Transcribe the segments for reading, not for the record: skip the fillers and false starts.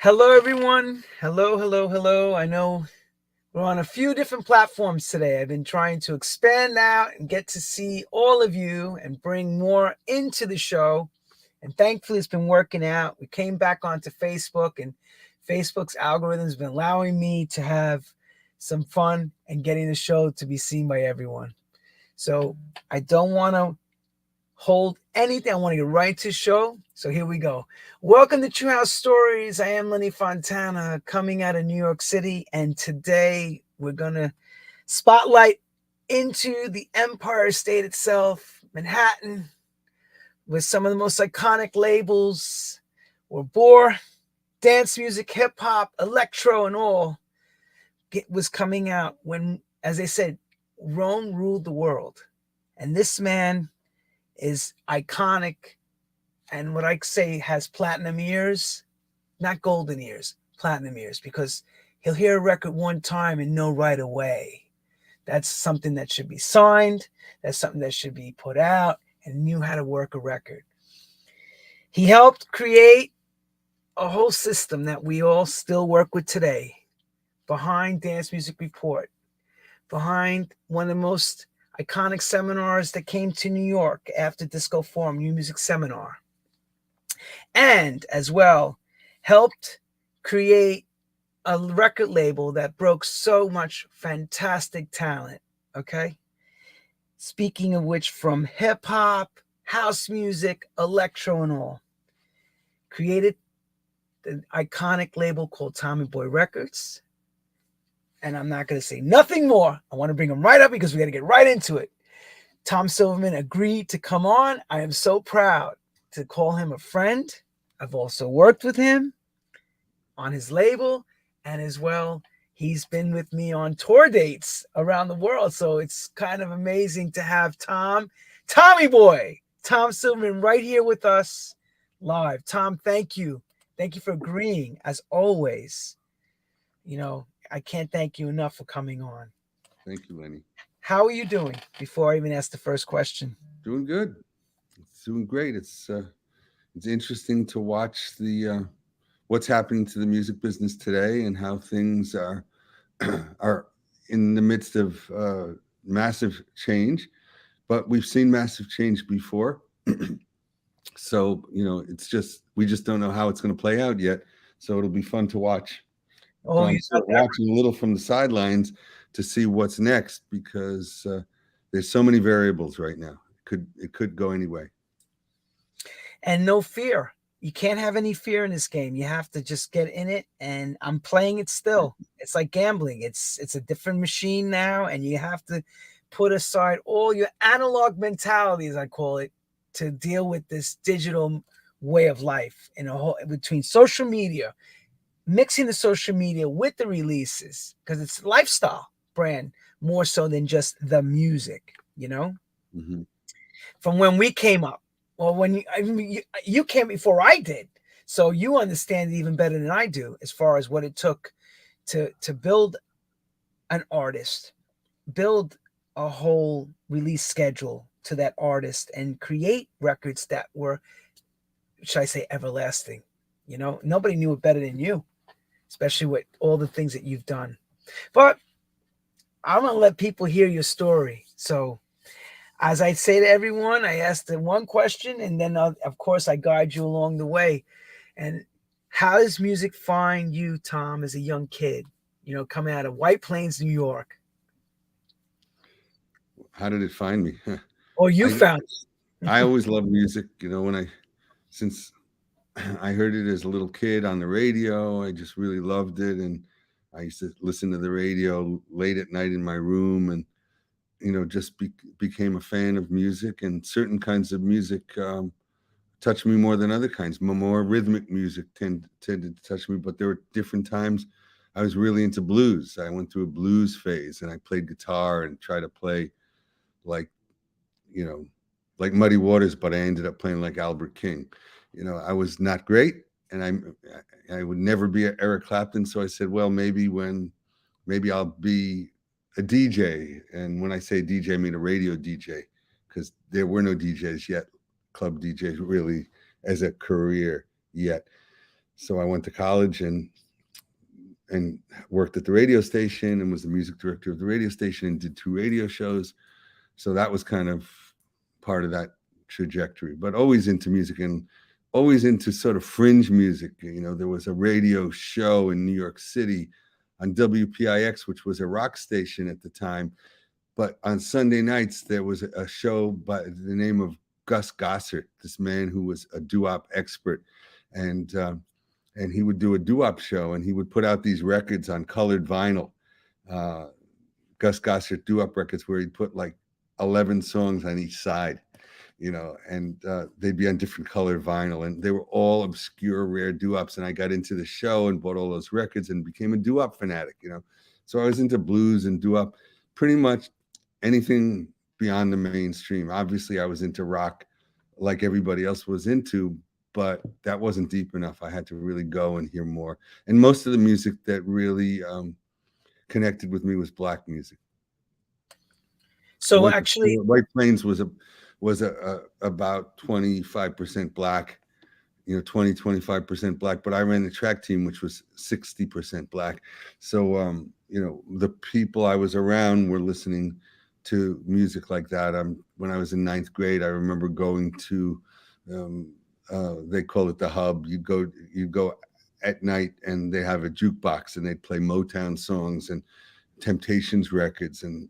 Hello, everyone. Hello, hello, hello. I know we're on a few different platforms today. I've been trying to expand out and get to see all of you and bring more into the show. And thankfully, it's been working out. We came back onto Facebook, and Facebook's algorithm has been allowing me to have some fun and getting the show to be seen by everyone. So I don't want to hold anything. I want to get right to the show. So here we go. Welcome to True House Stories. I am Lenny Fontana coming out of New York City. And today we're going to spotlight into the Empire State itself, Manhattan, with some of the most iconic labels were Bore, dance music, hip hop, electro, and all. It was coming out when, as I said, Rome ruled the world. And this man is iconic, and what I say has platinum ears, not golden ears, platinum ears, because he'll hear a record one time and know right away. That's something that should be signed. That's something that should be put out, and knew how to work a record. He helped create a whole system that we all still work with today, behind Dance Music Report, behind one of the most iconic seminars that came to New York after Disco Forum, New Music Seminar. And as well, helped create a record label that broke so much fantastic talent. Okay. Speaking of which, from hip hop, house music, electro, and all, created the iconic label called Tommy Boy Records. And I'm not going to say nothing more. I want to bring him right up because we got to get right into it. Tom Silverman agreed to come on. I am so proud to call him a friend. I've also worked with him on his label, and as well, he's been with me on tour dates around the world. So it's kind of amazing to have Tommy Boy, Tom Silverman, right here with us live. Tom, thank you. Thank you for agreeing, as always. You know, I can't thank you enough for coming on. Thank you, Lenny. How are you doing? Before I even ask the first question. Doing good. It's doing great. It's interesting to watch the what's happening to the music business today and how things are are in the midst of massive change. But we've seen massive change before, so it's just we just don't know how it's going to play out yet. So it'll be fun to watch. So Oh, I'm you're not sort of watching a little from the sidelines to see what's next because there's so many variables right now. It could go any way. and no fear. You can't have any fear in this game. You have to just get in it, and I'm playing it still. It's like gambling. It's a different machine now, and you have to put aside all your analog mentality, as I call it, to deal with this digital way of life in a whole between social media, mixing the social media with the releases, because it's lifestyle brand more so than just the music, you know? Hmm. From when we came up. Well, when you came before I did, so you understand it even better than I do as far as what it took to build an artist, build a whole release schedule to that artist, and create records that were, should I say, everlasting. You know, nobody knew it better than you, especially with all the things that you've done. But I'm gonna let people hear your story. So as I say to everyone, I ask the one question, and then of course I guide you along the way. And how does music find you, Tom, as a young kid? You know, coming out of White Plains, New York. How did it find me? Or you I found I it. always loved music. When since I heard it as a little kid on the radio, I just really loved it, and I used to listen to the radio late at night in my room, and just became a fan of music. And certain kinds of music touched me more than other kinds. More rhythmic music tended to touch me, but there were different times I was really into blues. I went through a blues phase, and I played guitar and tried to play like you know like Muddy Waters, but I ended up playing like Albert King. I was not great, and I would never be a Eric Clapton. So I said, well, maybe I'll be a DJ. And when I say DJ, I mean a radio DJ, because there were no DJs yet, club DJs really as a career yet. So I went to college and worked at the radio station and was the music director of the radio station and did 2 radio shows. So that was kind of part of that trajectory, but always into music and always into sort of fringe music. There was a radio show in New York City on WPIX, which was a rock station at the time. But on Sunday nights, there was a show by the name of Gus Gossett, this man who was a doo-wop expert. And he would do a doo-wop show, and he would put out these records on colored vinyl, Gus Gossett doo-wop records, where he'd put like 11 songs on each side, and they'd be on different colored vinyl, and they were all obscure, rare doo-wops. And I got into the show and bought all those records and became a doo-wop fanatic, So I was into blues and doo-wop, pretty much anything beyond the mainstream. Obviously, I was into rock like everybody else was into, but that wasn't deep enough. I had to really go and hear more. And most of the music that really connected with me was Black music. So actually, White Plains was about 25% Black, 25% Black. But I ran the track team, which was 60% Black. So the people I was around were listening to music like that. When I was in 9th grade, I remember going to they call it the Hub. You'd go at night, and they have a jukebox, and they'd play Motown songs and Temptations records, and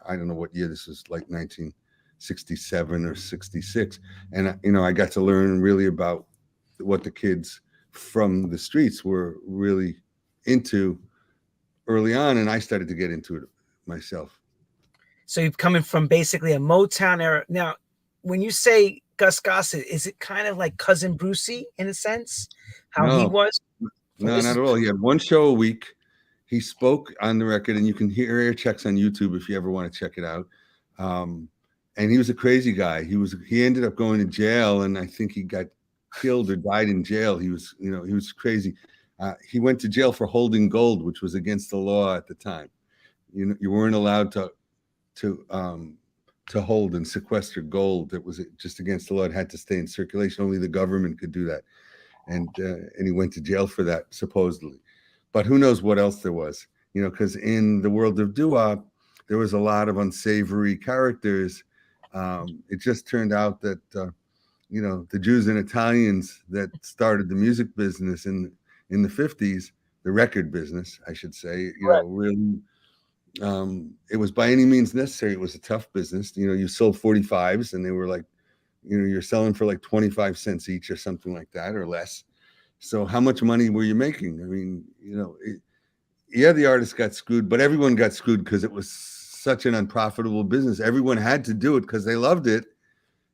I don't know what year this was, like 1967 or 66, and I got to learn really about what the kids from the streets were really into early on, and I started to get into it myself. So you're coming from basically a Motown era. Now, when you say Gus Gossett, is it kind of like Cousin Brucey in a sense? He was? No, not at all. He had one show a week. He spoke on the record, and you can hear air checks on YouTube if you ever want to check it out. And he was a crazy guy. He ended up going to jail, and I think he got killed or died in jail. He was crazy. He went to jail for holding gold, which was against the law at the time. You weren't allowed to hold and sequester gold. That was just against the law. It had to stay in circulation. Only the government could do that. And he went to jail for that, supposedly. But who knows what else there was, because in the world of doo-wop, there was a lot of unsavory characters. It just turned out that, the Jews and Italians that started the music business in the 50s, the record business, I should say, really, it was by any means necessary. It was a tough business. You sold 45s, and they were like, you're selling for like 25 cents each or something like that, or less. So how much money were you making? I mean, the artists got screwed, but everyone got screwed because it was such an unprofitable business. Everyone had to do it because they loved it.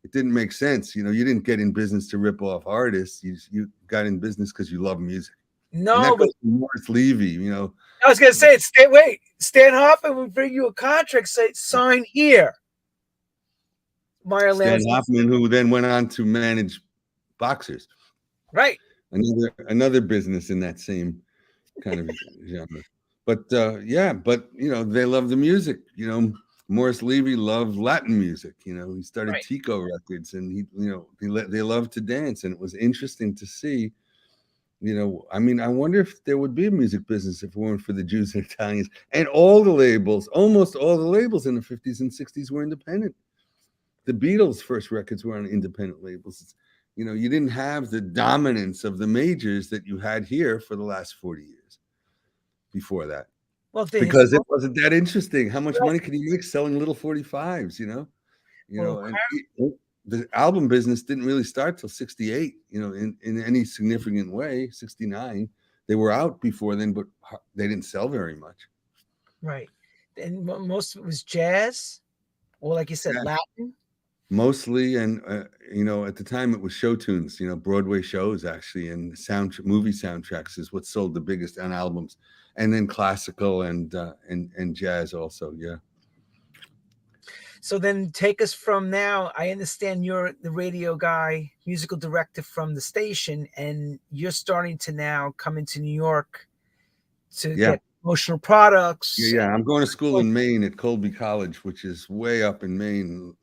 It didn't make sense. You didn't get in business to rip off artists. You got in business because you love music. No, but Morris Levy, I was going to say, Stan Hoffman would bring you a contract, say, sign here. Stan Hoffman, who then went on to manage boxers. Right. Another business in that same kind of genre. But they love the music. Morris Levy loved Latin music. He started Tico Records, and they loved to dance, and it was interesting to see. I wonder if there would be a music business if it weren't for the Jews and Italians, and almost all the labels in the 50s and 60s were independent. The Beatles' first records were on independent labels. You didn't have the dominance of the majors that you had here for the last 40 years before that. Well, because it wasn't that interesting. How much money can you make selling little 45s, and the album business didn't really start till 68, in any significant way. 69. They were out before then, but they didn't sell very much. Right. And most of it was jazz, or like you said, Latin. Mostly, and at the time it was show tunes, Broadway shows actually, and movie soundtracks is what sold the biggest on albums, and then classical and jazz also. Yeah. So then take us from now. I understand you're the radio guy, musical director from the station, and you're starting to now come into New York to get promotional products. Yeah. I'm going to school in Maine at Colby College, which is way up in Maine.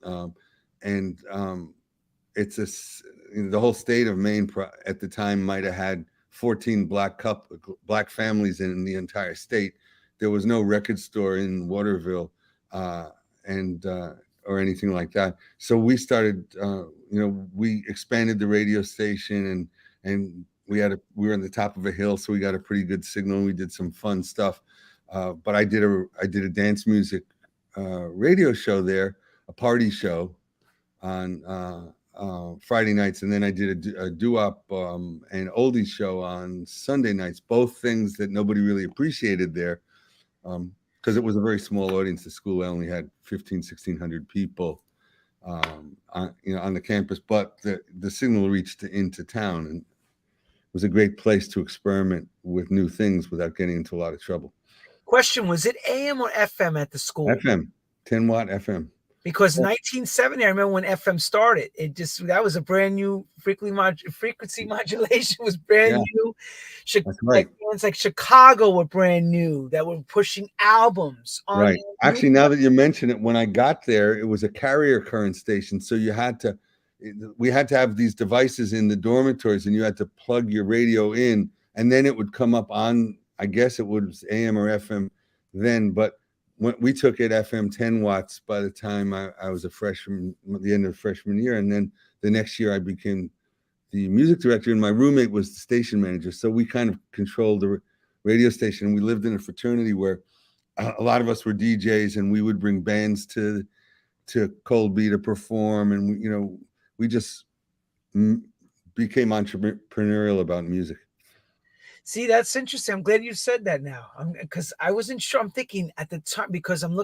And it's the whole state of Maine at the time might have had 14 black families in the entire state. There was no record store in Waterville, and or anything like that. So we started, we expanded the radio station, and we were on the top of a hill, so we got a pretty good signal. And we did some fun stuff. But I did a dance music radio show there, a party show on Friday nights, and then I did a doo-wop and oldies show on Sunday nights. Both things that nobody really appreciated there, because it was a very small audience. The school only had 1,600 people, on the campus, but the signal reached into town, and it was a great place to experiment with new things without getting into a lot of trouble. Question: was it AM or FM at the school? FM, 10-watt FM. Because 1970, I remember when FM started. That was a brand new frequency modulation was brand new. That's right. It's like Chicago were brand new that were pushing albums. Right. Actually, now that you mention it, when I got there, it was a carrier current station. So we had to have these devices in the dormitories, and you had to plug your radio in, and then it would come up on, I guess it was AM or FM then, but when we took it FM 10 watts by the time I was a freshman, the end of freshman year. And then the next year I became the music director, and my roommate was the station manager. So we kind of controlled the radio station. We lived in a fraternity where a lot of us were DJs, and we would bring bands to Colby to perform. And we just became entrepreneurial about music. See, that's interesting. I'm glad you said that now, because I wasn't sure. I'm thinking at the time, because I'm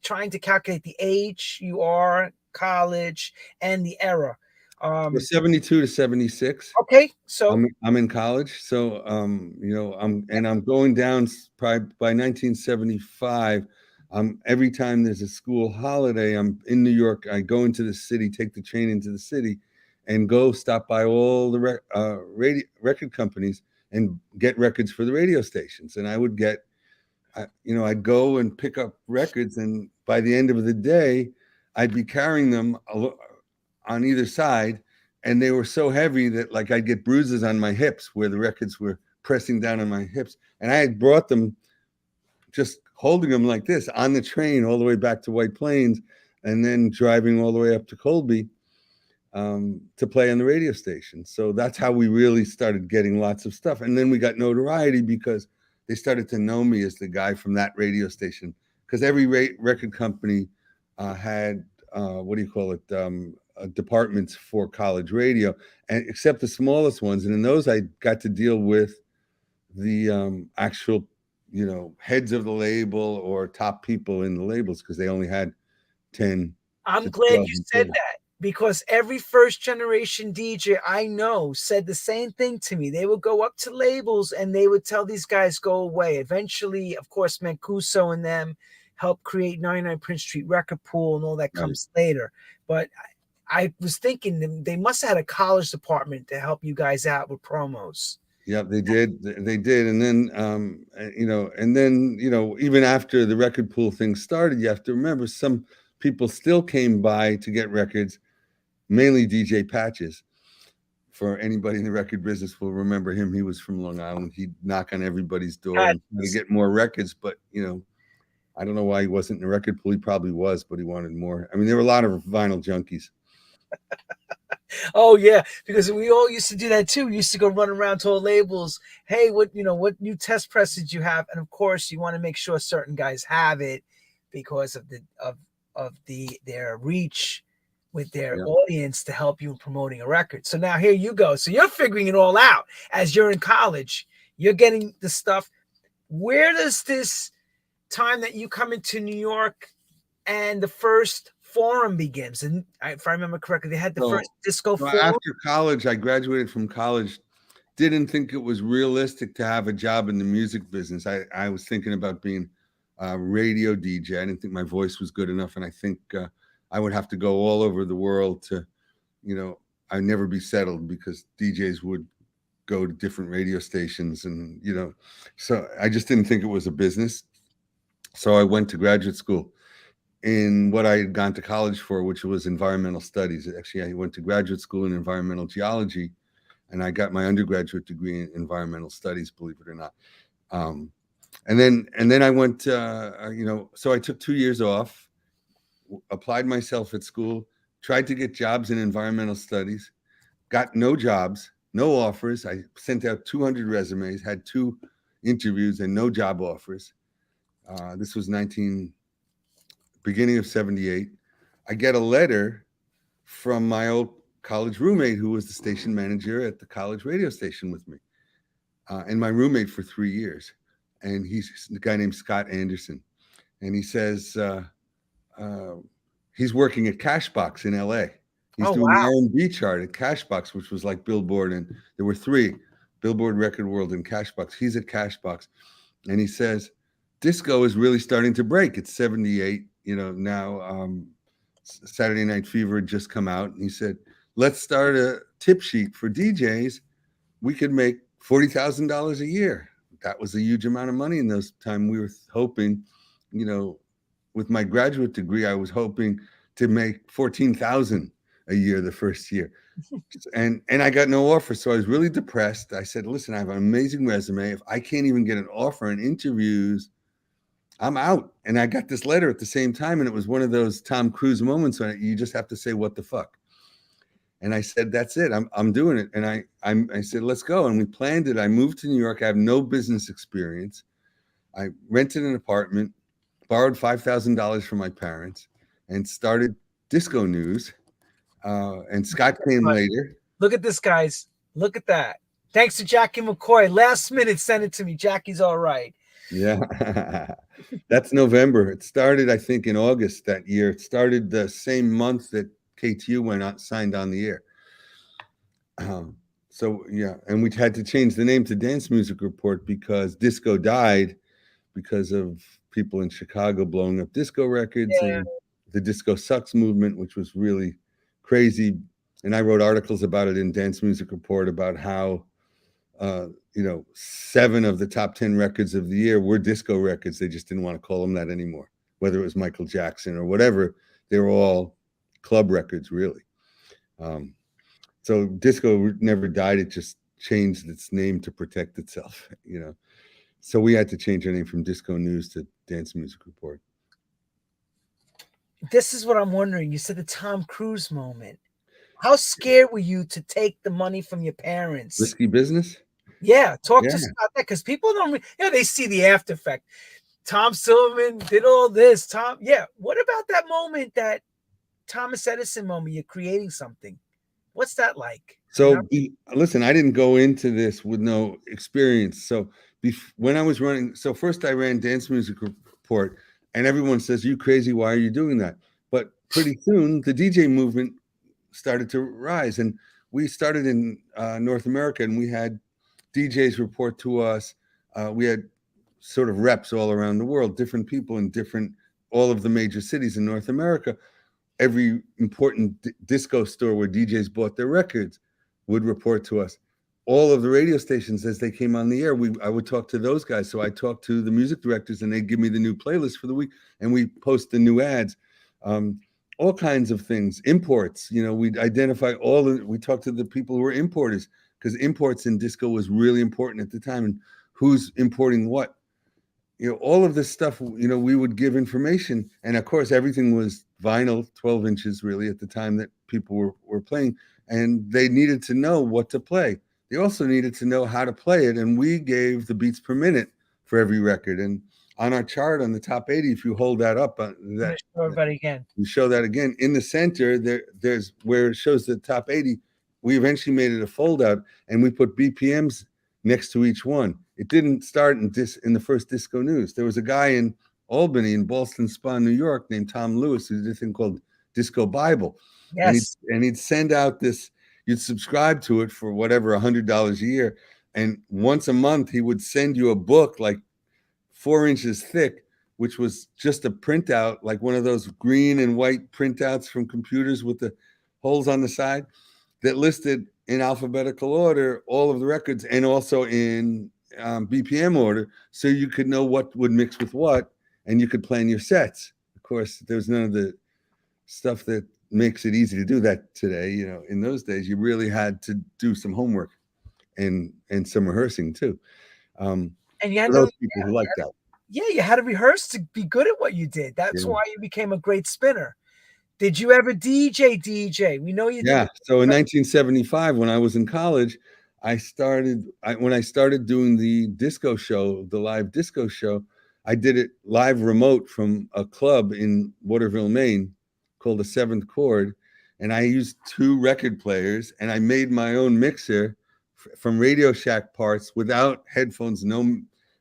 trying to calculate the age you are, college, and the era. 72 to 76. Okay, so I'm in college. So I'm going down probably by 1975. Every time there's a school holiday, I'm in New York. I go into the city, take the train into the city, and go stop by all the record companies and get records for the radio stations. And I would I'd go and pick up records, and by the end of the day, I'd be carrying them on either side, and they were so heavy that I'd get bruises on my hips where the records were pressing down on my hips. And I had brought them, just holding them like this, on the train all the way back to White Plains, and then driving all the way up to Colby to play on the radio station. So that's how we really started getting lots of stuff. And then we got notoriety because they started to know me as the guy from that radio station, because every record company had departments for college radio, and except the smallest ones. And in those, I got to deal with the actual heads of the label or top people in the labels, because they only had 10. I'm glad you said that, because every first generation DJ I know said the same thing to me. They would go up to labels and they would tell these guys, go away. Eventually, of course, Mancuso and them helped create 99 Prince Street Record Pool, and all that comes later. But I was thinking they must have had a college department to help you guys out with promos. Yeah, they did. And then, even after the record pool thing started, you have to remember some people still came by to get records, mainly DJ Patches. For anybody in the record business will remember him. He was from Long Island. He'd knock on everybody's door and try to get more records. But, I don't know why he wasn't in the record pool. He probably was, but he wanted more. I mean, there were a lot of vinyl junkies. Oh yeah, because we all used to do that too. We used to go run around to all labels. Hey, what new test press did you have? And of course, you want to make sure certain guys have it because of their reach with their audience to help you in promoting a record. So now here you go. So you're figuring it all out as you're in college. You're getting the stuff. Where does this time that you come into New York and the first forum begins? And if I remember correctly, they had the first disco forum. After college, I graduated from college. Didn't think it was realistic to have a job in the music business. I was thinking about being a radio DJ. I didn't think my voice was good enough, and I think I would have to go all over the world to, I'd never be settled, because DJs would go to different radio stations, and so I just didn't think it was a business. So I went to graduate school in what I had gone to college for, which was environmental studies. Actually, I went to graduate school in environmental geology, and I got my undergraduate degree in environmental studies, believe it or not. And then I went, so I took 2 years off, applied myself at school, tried to get jobs in environmental studies, got no jobs, no offers. I sent out 200 resumes, had 2 interviews and no job offers. This was beginning of 78. I get a letter from my old college roommate who was the station manager at the college radio station with me, and my roommate for 3 years. And he's a guy named Scott Anderson. And he says he's working at Cashbox in LA. He's doing the R&B chart at Cashbox, which was like Billboard. And there were 3, Billboard, Record World, and Cashbox. He's at Cashbox. And he says, disco is really starting to break. It's 78, now Saturday Night Fever had just come out. And he said, let's start a tip sheet for DJs. We could make $40,000 a year. That was a huge amount of money in those times. We were hoping, with my graduate degree, I was hoping to make $14,000 a year the first year. And I got no offer. So I was really depressed. I said, listen, I have an amazing resume. If I can't even get an offer in interviews, I'm out. And I got this letter at the same time. And it was one of those Tom Cruise moments when you just have to say, what the fuck? And I said, that's it. I'm doing it. And I said, let's go. And we planned it. I moved to New York. I have no business experience. I rented an apartment, borrowed $5,000 from my parents, and started Disco News. And Scott came later. Look at this, guys. Look at that. Thanks to Jackie McCoy. Last minute, send it to me. Jackie's all right. Yeah. That's November. It started, I think, in August that year. It started the same month that KTU signed on the air. So yeah, and we had to change the name to Dance Music Report because disco died because of people in Chicago blowing up disco records and the Disco Sucks movement, which was really crazy. And I wrote articles about it in Dance Music Report about how 7 of the top 10 records of the year were disco records. They just didn't want to call them that anymore, whether it was Michael Jackson or whatever. They were all club records, really. So disco never died. It just changed its name to protect itself, So we had to change our name from Disco News to Dance Music Report. This is what I'm wondering. You said the Tom Cruise moment. How scared were you to take the money from your parents? Risky business? Yeah, talk to us about that, because people don't, they see the after effect. Tom Silverman did all this. What about that moment, that Thomas Edison moment? You're creating something. What's that like? So listen, I didn't go into this with no experience. So when I was running, so first I ran Dance Music Report, and everyone says, you crazy, why are you doing that? But pretty soon the DJ movement started to rise, and we started in North America, and we had DJs report to us. We had sort of reps all around the world, different people in all of the major cities in North America. Every important disco store where DJs bought their records would report to us. All of the radio stations, as they came on the air, I would talk to those guys. So I talked to the music directors, and they'd give me the new playlist for the week, and we post the new ads, all kinds of things. Imports, we'd identify we talked to the people who were importers, because imports in disco was really important at the time, and who's importing what. All of this stuff, we would give information. And of course, everything was vinyl, 12 inches really at the time that people were playing, and they needed to know what to play. They also needed to know how to play it. And we gave the beats per minute for every record. And on our chart on the top 80, if you hold that up, you show that again in the center, there's where it shows the top 80. We eventually made it a fold out, and we put BPMs next to each one. It didn't start in the first Disco News. There was a guy in Albany, in Ballston Spa, New York, named Tom Lewis, who did a thing called Disco Bible. Yes. And he'd send out this, you'd subscribe to it for whatever, $100 a year. And once a month, he would send you a book like 4 inches thick, which was just a printout, like one of those green and white printouts from computers with the holes on the side, that listed in alphabetical order all of the records, and also in BPM order, so you could know what would mix with what, and you could plan your sets. Of course, there's none of the stuff that makes it easy to do that today. In those days, you really had to do some homework. and some rehearsing too. And you had For those people who like that. Yeah, you had to rehearse to be good at what you did. That's Yeah. why you became a great spinner. Did you ever DJ? We know you Yeah. did. So in 1975, when I was in college, when I started doing the disco show, the live disco show, I did it live remote from a club in Waterville, Maine, called the Seventh Chord, and I used 2 record players, and I made my own mixer from Radio Shack parts without headphones, no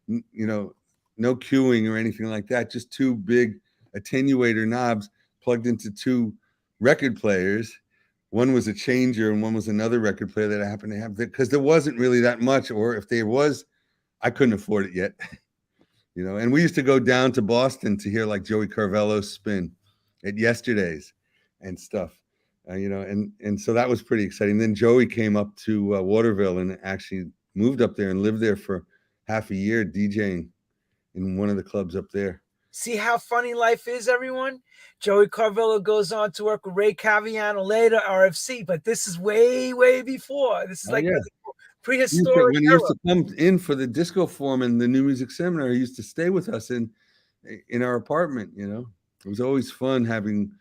queuing or anything like that, just 2 big attenuator knobs plugged into 2 record players. One was a changer and one was another record player that I happened to have, because there wasn't really that much, or if there was, I couldn't afford it yet. And we used to go down to Boston to hear like Joey Carvello spin at Yesterday's and stuff, and so that was pretty exciting. Then Joey came up to Waterville and actually moved up there and lived there for half a year DJing in one of the clubs up there. See how funny life is, everyone? Joey Carvello goes on to work with Ray Caviano later, RFC, but this is way, way before. This is prehistoric. When he used to come in for the disco forum and the new music seminar, he used to stay with us in our apartment. It was always fun having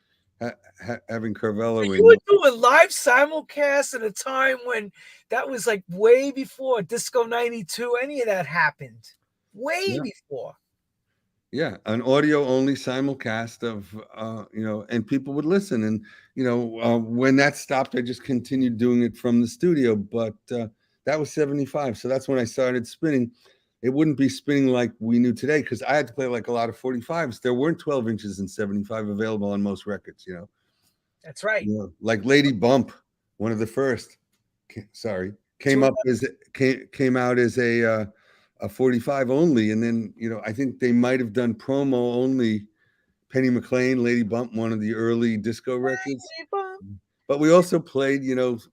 Carvello. You were doing live simulcast at a time when that was like way before Disco 92, any of that happened. Way before. Yeah, an audio only simulcast of and people would listen, and when that stopped, I just continued doing it from the studio. But that was 75, so that's when I started spinning. It wouldn't be spinning like we knew today, because I had to play like a lot of 45s. There weren't 12 inches and 75 available on most records. That's right. Like Lady Bump, one of the first. Came out as a 45 only, and then I think they might have done promo only. Penny McLean, Lady Bump, one of the early disco records. But we also played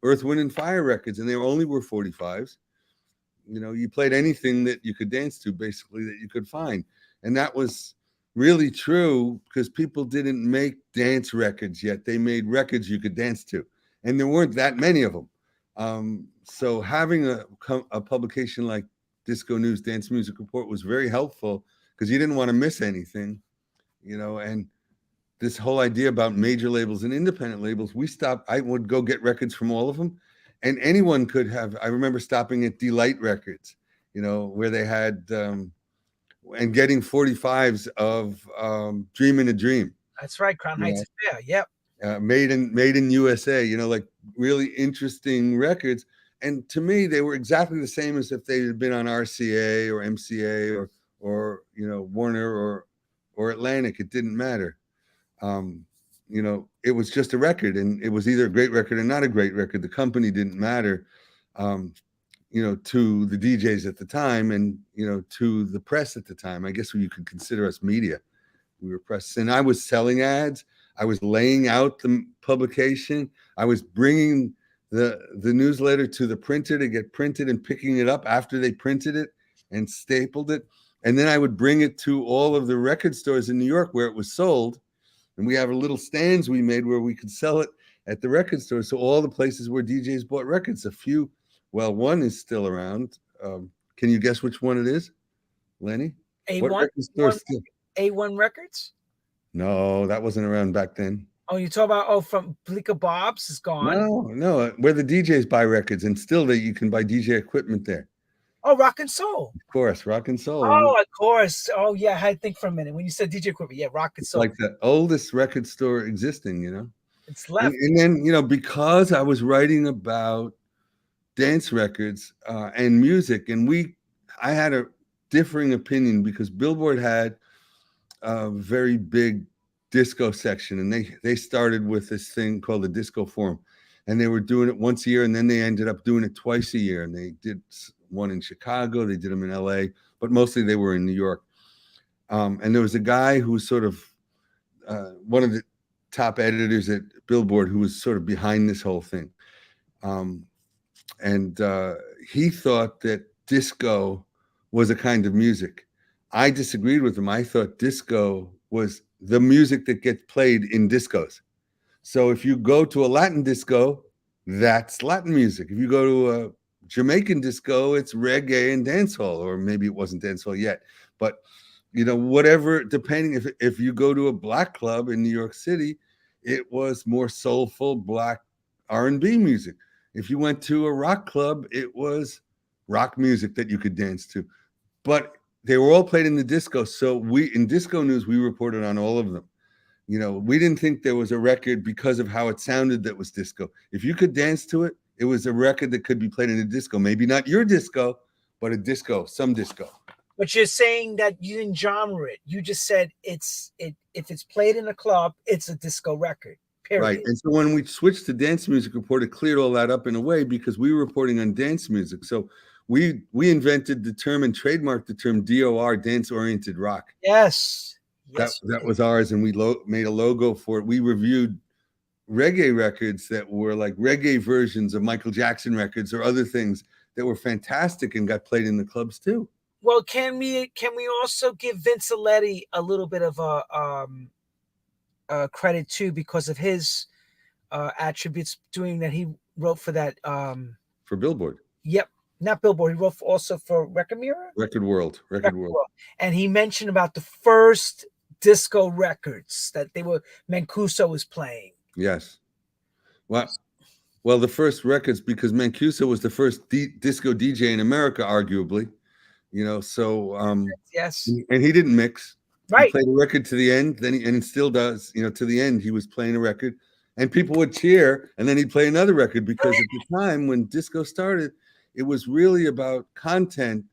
Earth, Wind and Fire records, and they only were 45s. You played anything that you could dance to, basically, that you could find. And that was really true, because people didn't make dance records yet. They made records you could dance to, and there weren't that many of them. So having a publication like Disco News Dance Music Report was very helpful, because you didn't want to miss anything, and this whole idea about major labels and independent labels, I would go get records from all of them, and anyone could have. I remember stopping at Delight Records, where they had and getting 45s of Dreamin' a Dream. That's right, Crown Heights Affair. Yep. Made in USA, like really interesting records. And to me, they were exactly the same as if they had been on RCA or MCA or Warner or Atlantic. It didn't matter. It was just a record, and it was either a great record or not a great record. The company didn't matter, to the DJs at the time, and to the press at the time. I guess you could consider us media. We were press, and I was selling ads. I was laying out the publication. I was bringing the newsletter to the printer to get printed and picking it up after they printed it and stapled it. And then I would bring it to all of the record stores in New York where it was sold. And we have a little stands we made where we could sell it at the record store. So all the places where DJs bought records, one is still around. Can you guess which one it is, Lenny? A1? A1 Records? No, that wasn't around back then. Oh, you talk about from Bleecker Bob's is gone. No, where the DJs buy records, and still you can buy DJ equipment there. Oh, Rock and Soul. Of course, Rock and Soul. Oh, of course. Oh, yeah. I had to think for a minute when you said DJ equipment. Yeah, Rock and Soul. Like the oldest record store existing. It's left. And then because I was writing about dance records and music, and I had a differing opinion, because Billboard had a very big disco section, and they started with this thing called the Disco Forum, and they were doing it once a year, and then they ended up doing it twice a year, and they did one in Chicago, they did them in LA, but mostly they were in New York. And there was a guy who was sort of one of the top editors at Billboard, who was sort of behind this whole thing. And he thought that disco was a kind of music. I disagreed with him. I thought disco was the music that gets played in discos. So if you go to a Latin disco, that's Latin music. If you go to a Jamaican disco, it's reggae and dancehall, or maybe it wasn't dancehall yet, but whatever, depending if you go to a black club in New York City, it was more soulful black R&B music. If you went to a rock club, it was rock music that you could dance to. But they were all played in the disco. So in Disco News, we reported on all of them. We didn't think there was a record because of how it sounded that was disco. If you could dance to it, it was a record that could be played in a disco. Maybe not your disco, but a disco, some disco. But you're saying that you didn't genre it. You just said if it's played in a club, it's a disco record. Period. Right. And so when we switched to Dance Music Report, it cleared all that up in a way because we were reporting on dance music. So we invented the term and trademarked the term DOR, dance-oriented rock. Yes. That was ours, and we made a logo for it. We reviewed reggae records that were like reggae versions of Michael Jackson records or other things that were fantastic and got played in the clubs too. Well, can we also give Vince Aletti a little bit of credit too because of his attributes doing that he wrote for that for Billboard. Yep, not Billboard. He wrote also for Record Mirror, Record World, and he mentioned about the first disco records that Mancuso was playing. Yes, well, the first records because Mancuso was the first disco DJ in America, arguably. So yes, and he didn't mix. Right. He played a record to the end, and he still does. To the end, he was playing a record, and people would cheer, and then he'd play another record because at the time when disco started, it was really about content,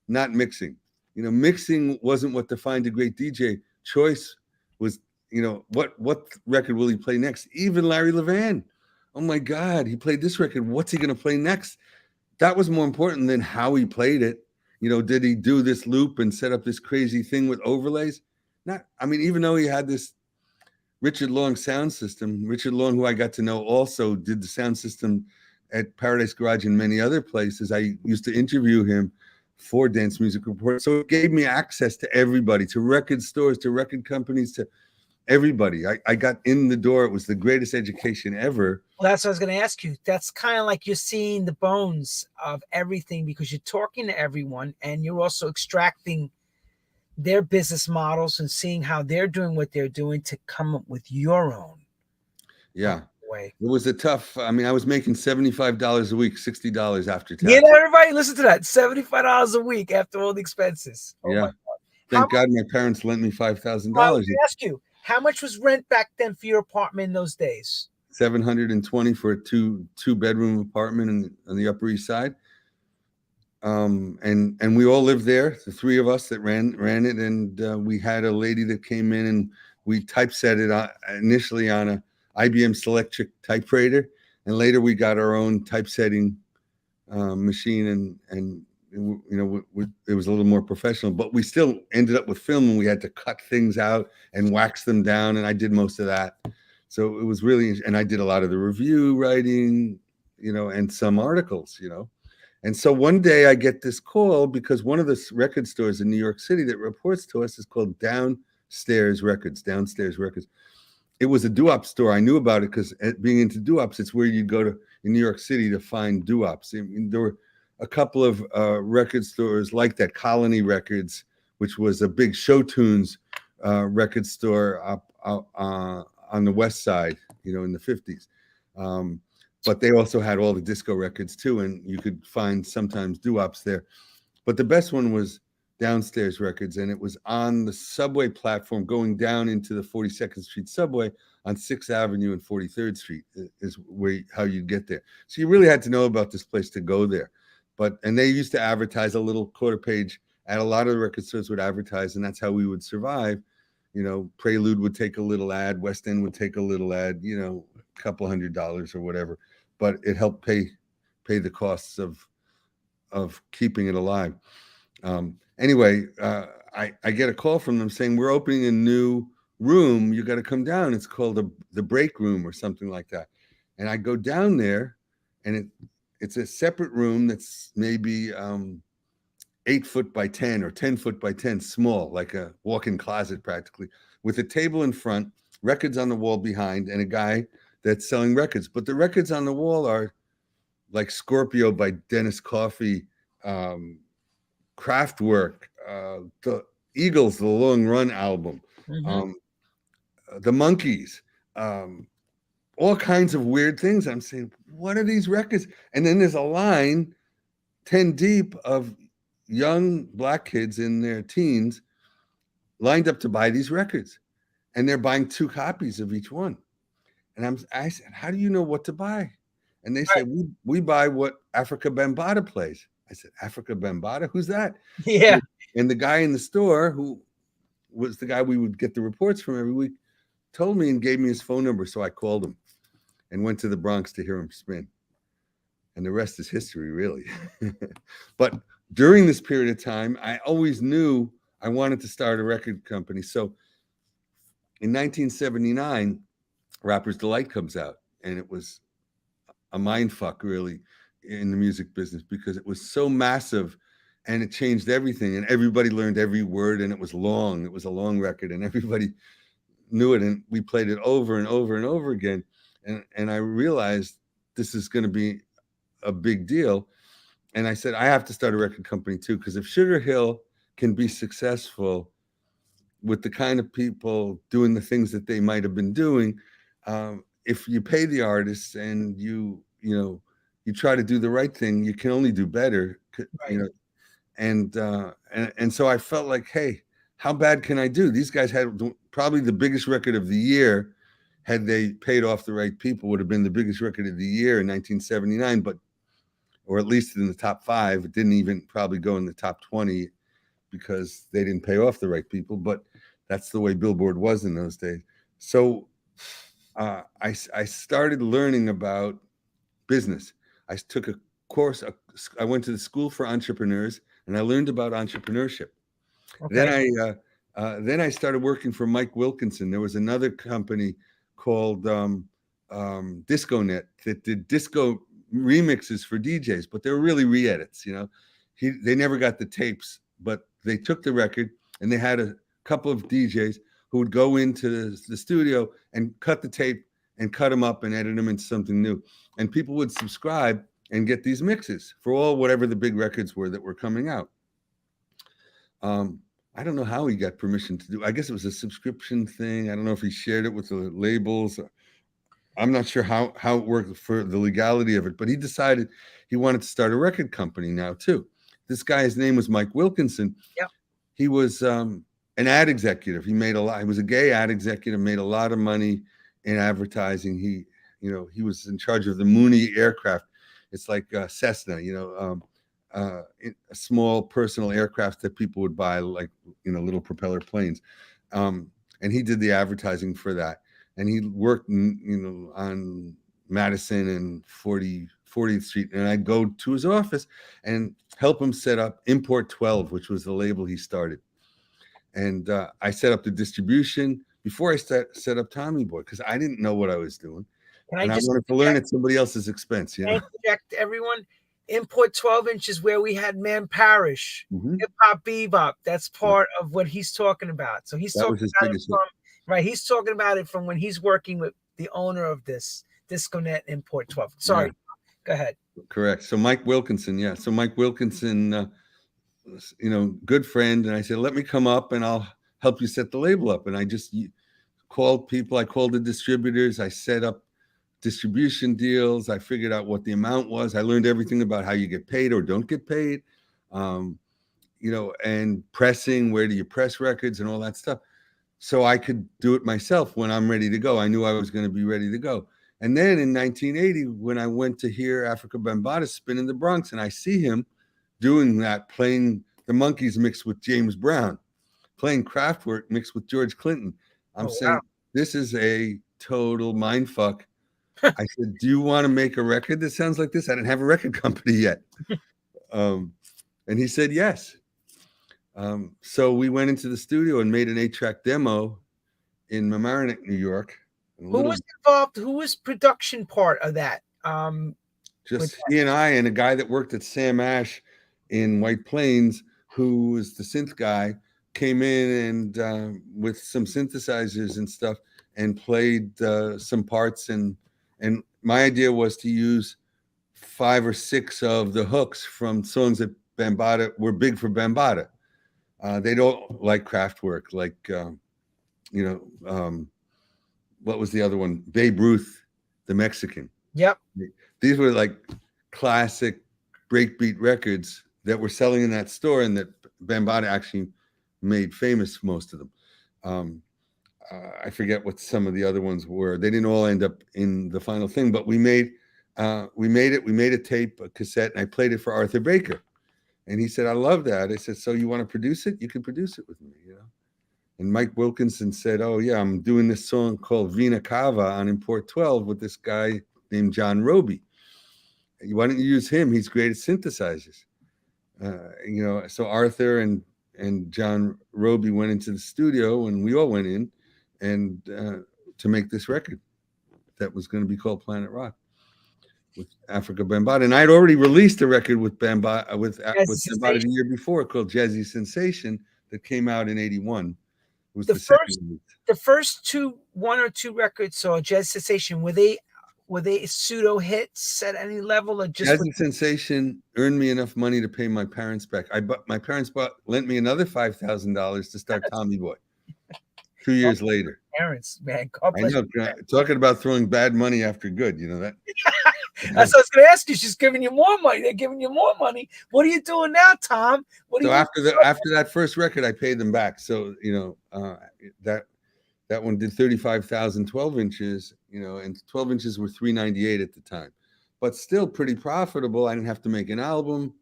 not mixing. Mixing wasn't what defined a great DJ. Choice was, what record will he play next? Even Larry Levan. Oh my God, he played this record. What's he going to play next? That was more important than how he played it. Did he do this loop and set up this crazy thing with overlays? Even though he had this Richard Long sound system, Richard Long, who I got to know, also did the sound system at Paradise Garage and many other places. I used to interview him for Dance Music Report. So it gave me access to everybody, to record stores, to record companies, to everybody. I got in the door. It was the greatest education ever. Well, that's what I was going to ask you. That's kind of like you're seeing the bones of everything because you're talking to everyone and you're also extracting their business models and seeing how they're doing what they're doing to come up with your own. Yeah. Way. It was a tough, I was making $75 a week, $60 after tax. Yeah, everybody listen to that. $75 a week after all the expenses. Oh yeah. Thank God my parents lent me $5,000. I was going to ask you, how much was rent back then for your apartment in those days? $720 for a two-bedroom apartment on the Upper East Side. And we all lived there, the three of us that ran it, and we had a lady that came in and we typeset it initially on a IBM Selectric typewriter, and later we got our own typesetting machine, and it was a little more professional, but we still ended up with film, and we had to cut things out and wax them down, and I did most of that. So it was really, and I did a lot of the review writing, and some articles, And so one day I get this call because one of the record stores in New York City that reports to us is called Downstairs Records. It was a doo-wop store. I knew about it because being into doo-wops, it's where you'd go to in New York City to find doo-wops. There were a couple of record stores like that, Colony Records, which was a big show tunes record store up on the West Side, in the 50s. But they also had all the disco records too, and you could find sometimes doo-wops there. But the best one was Downstairs Records, and it was on the subway platform going down into the 42nd Street subway on 6th Avenue and 43rd Street is how you get there. So you really had to know about this place to go there. And they used to advertise a little quarter page at a lot of the record stores would advertise, and that's how we would survive. Prelude would take a little ad, West End would take a little ad, a couple $100 or whatever, but it helped pay the costs of keeping it alive. Anyway, I get a call from them saying, we're opening a new room. You got to come down. It's called the break room or something like that. And I go down there, and it's a separate room that's maybe 8 foot by 10 or 10 foot by 10, small, like a walk-in closet practically, with a table in front, records on the wall behind, and a guy that's selling records. But the records on the wall are like Scorpio by Dennis Coffey, Kraftwerk, the Eagles, the Long Run album, Mm-hmm. the Monkees, all kinds of weird things. I'm saying, what are these records? And then there's a line 10 deep of young black kids in their teens lined up to buy these records. And they're buying 2 copies of each one. And I said, how do you know what to buy? And they Right. said, we buy what Afrika Bambaattaa plays. I said, Afrika Bambaattaa? Who's that? Yeah. And the guy in the store, who was the guy we would get the reports from every week, told me and gave me his phone number. So I called him and went to the Bronx to hear him spin. And the rest is history, really. But during this period of time, I always knew I wanted to start a record company. So in 1979, Rapper's Delight comes out, and it was a mind fuck, really, in the music business, because it was so massive and it changed everything, and everybody learned every word, and it was long. It was a long record, and everybody knew it, and we played it over and over and over again. And I realized this is going to be a big deal. And I said, I have to start a record company too, because if Sugar Hill can be successful with the kind of people doing the things that they might have been doing, if you pay the artists and you try to do the right thing, you can only do better. Right. And so I felt like, hey, how bad can I do? These guys had probably the biggest record of the year. Had they paid off the right people, would have been the biggest record of the year in 1979, or at least in the top 5. It didn't even probably go in the top 20 because they didn't pay off the right people, but that's the way Billboard was in those days. So I started learning about business. I took a course. I went to the School for Entrepreneurs, and I learned about entrepreneurship. Okay. Then I started working for Mike Wilkinson. There was another company called DiscoNet that did disco remixes for DJs, but they were really re-edits. They never got the tapes, but they took the record, and they had a couple of DJs who would go into the studio and cut the tape and cut them up and edit them into something new. And people would subscribe and get these mixes for all whatever the big records were that were coming out. I don't know how he got permission to do. I guess it was a subscription thing. I don't know if he shared it with the labels. I'm not sure how it worked for the legality of it, but he decided he wanted to start a record company now too. This guy, his name was Mike Wilkinson. Yep. He was an ad executive. He made a lot. He was a gay ad executive, made a lot of money in advertising. He was in charge of the Mooney aircraft. It's like Cessna, a small personal aircraft that people would buy, like, little propeller planes. And he did the advertising for that. And he worked, on Madison and 40th Street. And I'd go to his office and help him set up Import 12, which was the label he started. And I set up the distribution before I set up Tommy Boy, because I didn't know what I was doing. And I wanted to learn at somebody else's expense. Can I interject, everyone? Import 12 inches where we had Man Parish, Hip Hop Bebop. That's part of what he's talking about. So he's talking about it from, right. He's talking about it from when he's working with the owner of this DiscoNet Import 12. Sorry, go ahead. Correct. So Mike Wilkinson, yeah. So Mike Wilkinson, good friend. And I said, let me come up and I'll help you set the label up. And I just called people. I called the distributors. I set up distribution deals. I figured out what the amount was. I learned everything about how you get paid or don't get paid, and pressing, where do you press records and all that stuff. So I could do it myself when I'm ready to go. I knew I was going to be ready to go. And then in 1980, when I went to hear Afrika Bambaattaa spin in the Bronx, and I see him doing that, playing the Monkees mixed with James Brown, playing Kraftwerk mixed with George Clinton. I'm saying, this is a total mind fuck. I said, do you want to make a record that sounds like this? I didn't have a record company yet. And he said, yes. So we went into the studio and made an 8-track demo in Mamaroneck, New York. Who was involved? Who was production part of that? Just he and I, and a guy that worked at Sam Ash in White Plains, who was the synth guy, came in and with some synthesizers and stuff, and played some parts. And my idea was to use 5 or 6 of the hooks from songs that Bambaataa were big for Bambaataa. They don't like Kraftwerk, like what was the other one? Babe Ruth, the Mexican. Yep. These were like classic breakbeat records that were selling in that store, and that Bambaataa actually made famous, most of them. I forget what some of the other ones were. They didn't all end up in the final thing, but we made a tape, a cassette, and I played it for Arthur Baker. And he said, I love that. I said, so you want to produce it? You can produce it with me, And Mike Wilkinson said, oh, yeah, I'm doing this song called Vina Cava on Import 12 with this guy named John Roby. Why don't you use him? He's great at synthesizers. So Arthur and John Roby went into the studio, and we all went in and to make this record that was going to be called Planet Rock with Afrika Bambaattaa. And I'd already released a record with Bambaattaa the year before called Jazzy Sensation that came out in '81. It was the first one or two records, or Jazzy Sensation, were they pseudo hits at any level, or just Jazzy Sensation earned me enough money to pay my parents back. My parents lent me another $5,000 to start Tommy Boy 2 years later. Parents, man, I know. Talking about throwing bad money after good, that. That's what I was going to ask you. She's giving you more money. They're giving you more money. What are you doing now, Tom? After that first record, I paid them back. So that one did 35,000 12 inches. And 12 inches were $398 at the time, but still pretty profitable. I didn't have to make an album.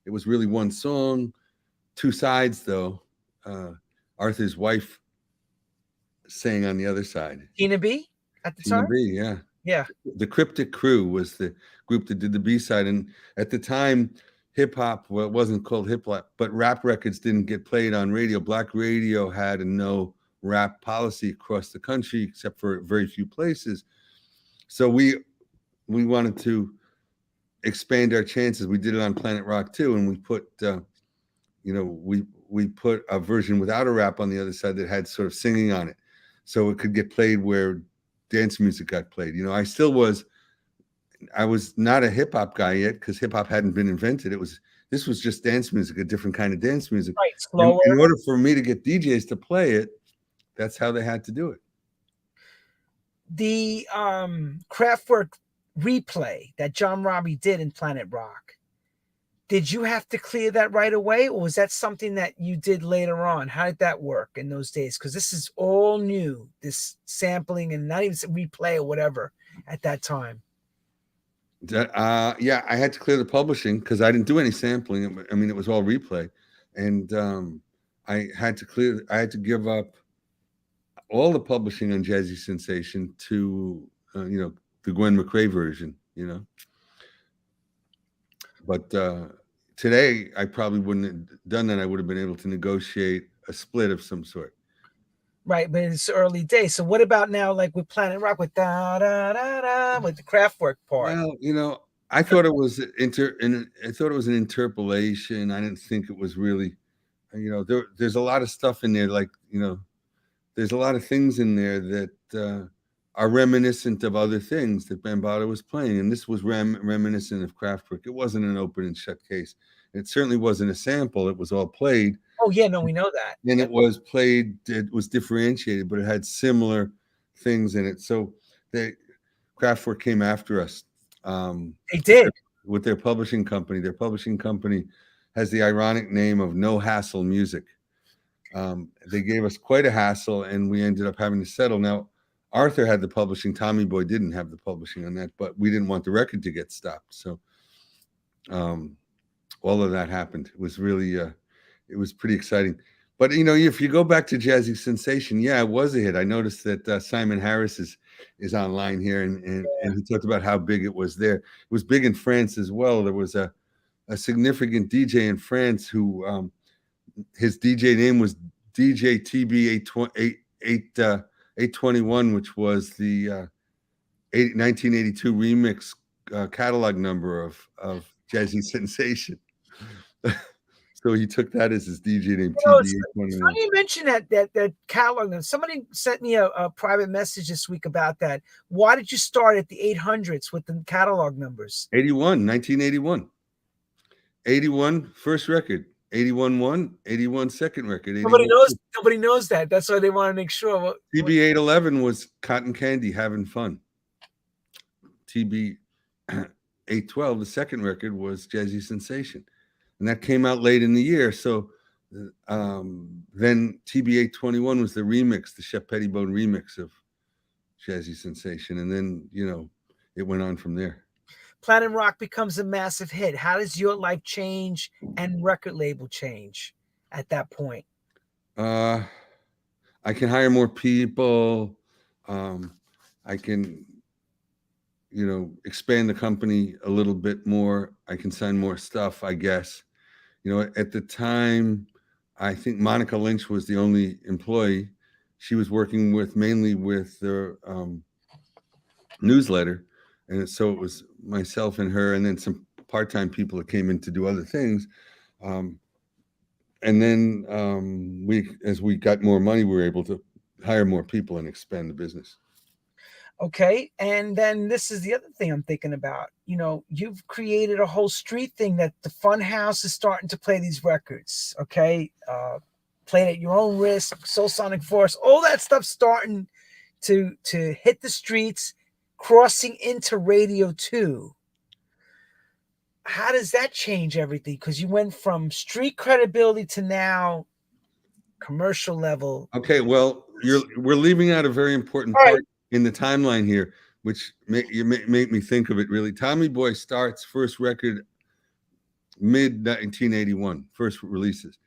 It was really one song, 2 sides though. Arthur's wife sang on the other side. Tina B at the time? Tina B, yeah. Yeah. The Cryptic Crew was the group that did the B-side. And at the time, hip-hop, well, it wasn't called hip-hop, but rap records didn't get played on radio. Black radio had a no rap policy across the country, except for very few places. So we wanted to expand our chances. We did it on Planet Rock too, and we put we put a version without a rap on the other side that had sort of singing on it, so it could get played where dance music got played. I was not a hip hop guy yet because hip hop hadn't been invented. This was just dance music, a different kind of dance music. Right, slower. In order for me to get DJs to play it, that's how they had to do it. The Kraftwerk replay that John Robbie did in Planet Rock, did you have to clear that right away, or was that something that you did later on? How did that work in those days? Because this is all new, this sampling and not even replay or whatever at that time. Yeah, I had to clear the publishing because I didn't do any sampling. I mean, it was all replay, and I had to give up all the publishing on Jazzy Sensation to the Gwen McRae version. But today I probably wouldn't have done that. I would have been able to negotiate a split of some sort. Right, but it's early days. So what about now, like with Planet Rock, with da da da da, with the Kraftwerk part? Well, I thought it was an interpolation. I didn't think it was really, there's a lot of stuff in there, like there's a lot of things in there that are reminiscent of other things that Bambaattaa was playing, and this was reminiscent of Kraftwerk. It wasn't an open and shut case. It certainly wasn't a sample. It was all played. Oh yeah, no, we know that. And it was played. It was differentiated, but it had similar things in it. So Kraftwerk came after us. They did with their publishing company. Their publishing company has the ironic name of No Hassle Music. They gave us quite a hassle, and we ended up having to settle. Now, Arthur had the publishing. Tommy Boy didn't have the publishing on that, but we didn't want the record to get stopped. So all of that happened. It was really, it was pretty exciting. But, if you go back to Jazzy Sensation, yeah, it was a hit. I noticed that Simon Harris is online here, and he talked about how big it was there. It was big in France as well. There was a significant DJ in France who his DJ name was DJ TB 821, which was the 1982 remix catalog number of Jazzy Sensation. So he took that as his DJ name, It's TB821. funny you mention that catalog. Now, somebody sent me a private message this week about that. Why did you start at the 800s with the catalog numbers? 1981. 81 first record, 81 one, 81 second record. 81 Nobody knows that. That's why they want to make sure. TB811 was Cotton Candy, Having Fun. TB812, the second record, was Jazzy Sensation, and that came out late in the year. So then TB821 was the remix, the Chef Pettibone remix of Jazzy Sensation, and then it went on from there. Planet Rock becomes a massive hit. How does your life change and record label change at that point? I can hire more people. I can, expand the company a little bit more. I can sign more stuff, I guess. At the time, I think Monica Lynch was the only employee. She was working mainly with the newsletter. And so it was myself and her, and then some part-time people that came in to do other things. And then as we got more money, we were able to hire more people and expand the business. Okay. And then this is the other thing I'm thinking about. You've created a whole street thing that the Fun House is starting to play these records. Okay. Playing at your own risk, Soul Sonic Force, all that stuff starting to hit the streets, crossing into radio too. How does that change everything? Because you went from street credibility to now commercial level. Okay, well, we're leaving out a very important part in the timeline here, which make me think of it really. Tommy Boy starts first record mid 1981, first releases.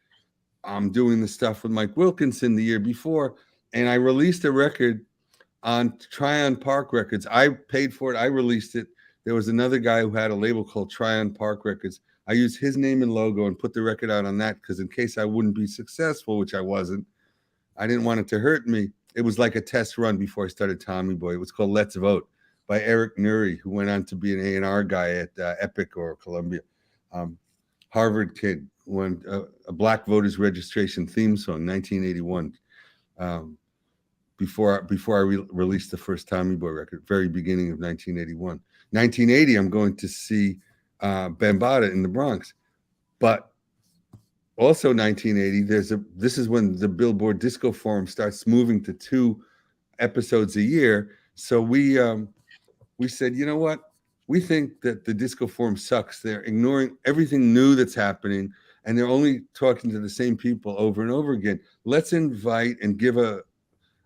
I'm doing the stuff with Mike Wilkinson the year before, and I released a record on Tryon Park Records. I paid for it. I released it. There was another guy who had a label called Tryon Park Records. I used his name and logo and put the record out on that because in case I wouldn't be successful, which I wasn't, I didn't want it to hurt me. It was like a test run before I started Tommy Boy. It was called Let's Vote by Eric Nuri, who went on to be an A&R guy at Epic or Columbia. Harvard kid, won a Black Voters Registration theme song, 1981. Before I released the first Tommy Boy record, very beginning of 1981. 1980, I'm going to see Bambaattaa in the Bronx. But also 1980, this is when the Billboard Disco Forum starts moving to 2 episodes a year. So we said, you know what? We think that the Disco Forum sucks. They're ignoring everything new that's happening, and they're only talking to the same people over and over again. Let's invite and give a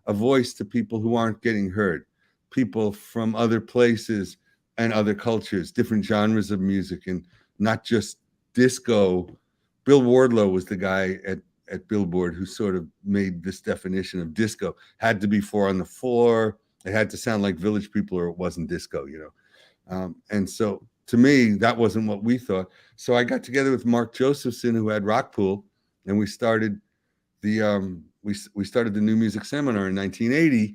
voice to people who aren't getting heard, people from other places and other cultures, different genres of music, and not just disco. Bill Wardlow was the guy at Billboard who sort of made this definition of disco. Had to be 4 on the floor. It had to sound like Village People or it wasn't disco, and so to me, that wasn't what we thought. So I got together with Mark Josephson, who had Rockpool, and we started the we started the New Music Seminar in 1980,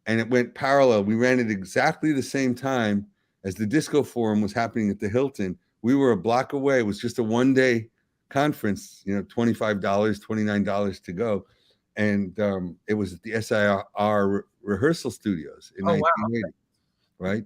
and it went parallel. We ran it exactly the same time as the Disco Forum was happening at the Hilton. We were a block away. It was just a one-day conference, $25, $29 to go. And it was at the SIR rehearsal studios in 1980, wow. Right?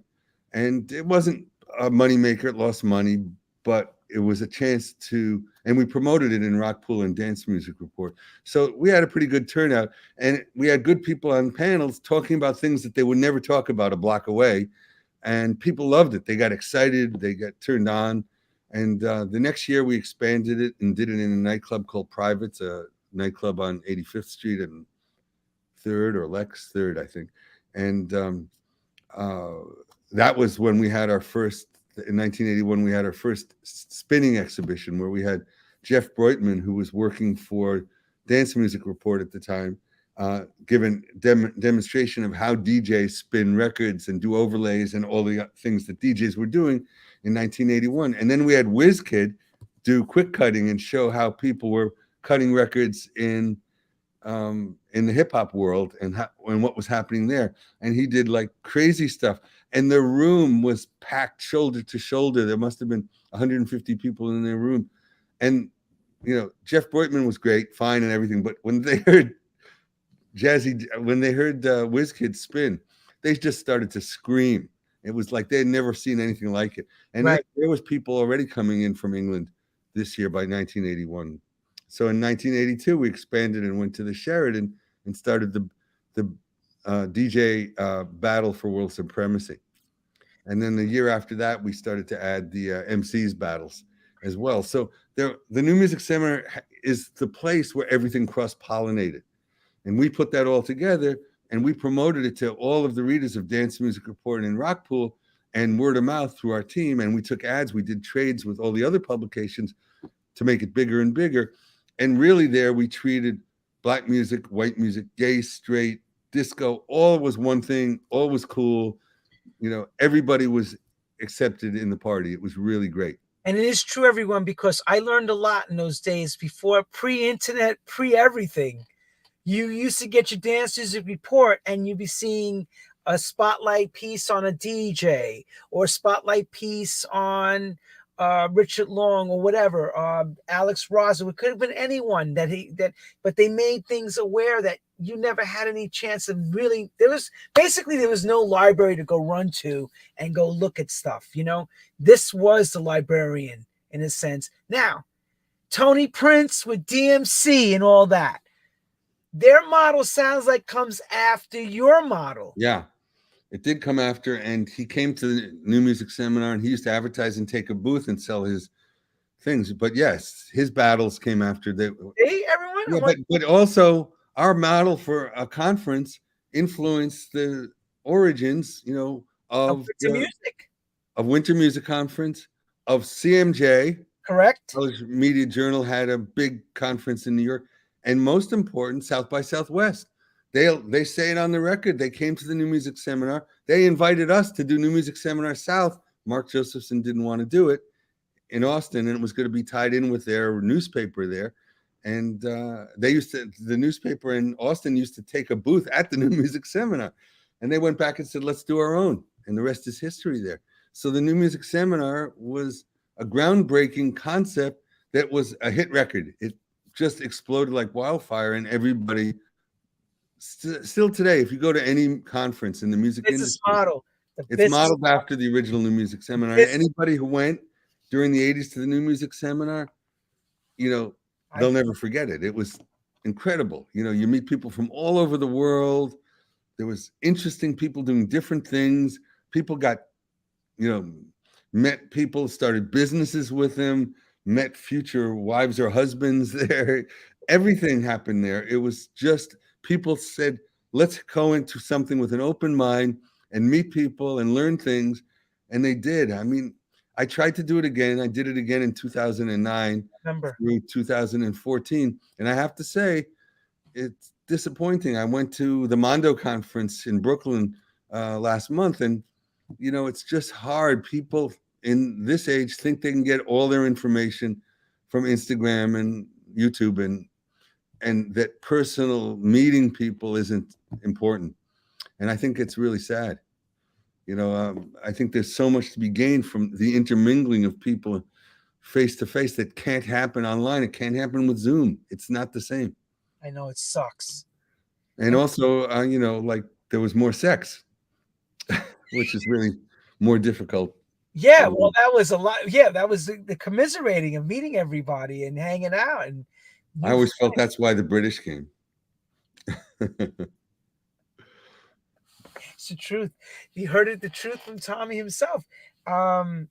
And it wasn't a moneymaker. It lost money, but it was a chance and we promoted it in Rockpool and Dance Music Report. So we had a pretty good turnout, and we had good people on panels talking about things that they would never talk about a block away. And people loved it. They got excited. They got turned on. And the next year we expanded it and did it in a nightclub called Privates, a nightclub on 85th Street and 3rd or Lex 3rd, I think. And that was when we had our first, in 1981, we had our first spinning exhibition where we had Jeff Breutman, who was working for Dance Music Report at the time, given demonstration of how DJs spin records and do overlays and all the things that DJs were doing in 1981. And then we had WizKid do quick cutting and show how people were cutting records in the hip hop world and what was happening there. And he did like crazy stuff. And the room was packed shoulder to shoulder. There must have been 150 people in their room. And Jeff Breitman was great, fine, and everything. But when they heard WizKid spin, they just started to scream. It was like they had never seen anything like it. And Right. there was people already coming in from England this year by 1981. So in 1982, we expanded and went to the Sheraton and started the DJ battle for world supremacy. And then the year after that, we started to add the MCs battles as well. So the New Music Seminar is the place where everything cross-pollinated. And we put that all together and we promoted it to all of the readers of Dance Music Report and Rockpool and word of mouth through our team. And we took ads, we did trades with all the other publications to make it bigger and bigger. And really there we treated black music, white music, gay, straight, disco, all was one thing, all was cool. Everybody was accepted in the party. It was really great. And it is true, everyone, because I learned a lot in those days before pre-internet, pre-everything. You used to get your Dance Music Report and you'd be seeing a spotlight piece on a DJ or a spotlight piece on Richard Long or whatever, Alex Rosso. It could have been anyone but they made things aware that you never had any chance of really. There was no library to go run to and go look at stuff. This was the librarian in a sense. Now, Tony Prince with DMC and all that. Their model sounds like comes after your model. Yeah, it did come after, and he came to the New Music Seminar, and he used to advertise and take a booth and sell his things. But yes, his battles came after. Hey, everyone. Yeah, but also our model for a conference influenced the origins, of Winter Music Conference, of CMJ. Correct. College Media Journal had a big conference in New York. And most important, South by Southwest. They say it on the record. They came to the New Music Seminar. They invited us to do New Music Seminar South. Mark Josephson didn't want to do it in Austin, and it was going to be tied in with their newspaper there. And the newspaper in Austin used to take a booth at the New Music Seminar. And they went back and said, let's do our own. And the rest is history there. So the New Music Seminar was a groundbreaking concept that was a hit record. It just exploded like wildfire, and everybody still today, if you go to any conference in the music industry, it's modeled after the original New Music Seminar. Anybody who went during the 80s to the New Music Seminar, they'll never forget it. It was incredible. You meet people from all over the world. There was interesting people doing different things. People got, met people, started businesses with them, met future wives or husbands there. Everything happened there. It was just, people said, let's go into something with an open mind and meet people and learn things. And they did. I mean, I tried to do it again. I did it again in 2009 through 2014. And I have to say, it's disappointing. I went to the Mondo conference in Brooklyn last month. And, it's just hard. People in this age think they can get all their information from Instagram and YouTube, and that personal meeting people isn't important. And I think it's really sad. I think there's so much to be gained from the intermingling of people face to face that can't happen online. It can't happen with Zoom. It's not the same. I know, it sucks. And also, like there was more sex, which is really more difficult. Yeah, well, that was a lot. Yeah, that was the commiserating of meeting everybody and hanging out. And I always felt that's why the British came. It's the truth. You heard it, the truth from Tommy himself. You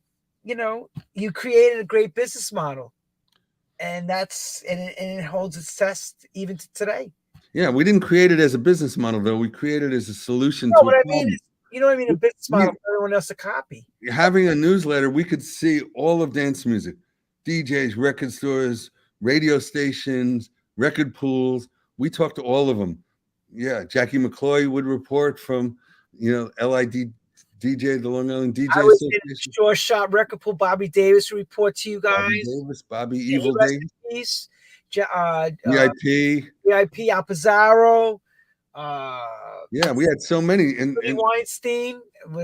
created a great business model, and it holds its test even to today. Yeah, we didn't create it as a business model, though. We created it as a solution to a problem. A business model for everyone else to copy. Having a newsletter, we could see all of dance music, DJs, record stores, radio stations, record pools. We talked to all of them. Yeah, Jackie McCloy would report from, LID DJ, the Long Island DJ I was Association. In Shore Shop Record Pool. Bobby Davis would report to you guys. Bobby Evil Davis. VIP Appizzaro. Yeah, we had so many. And Weinstein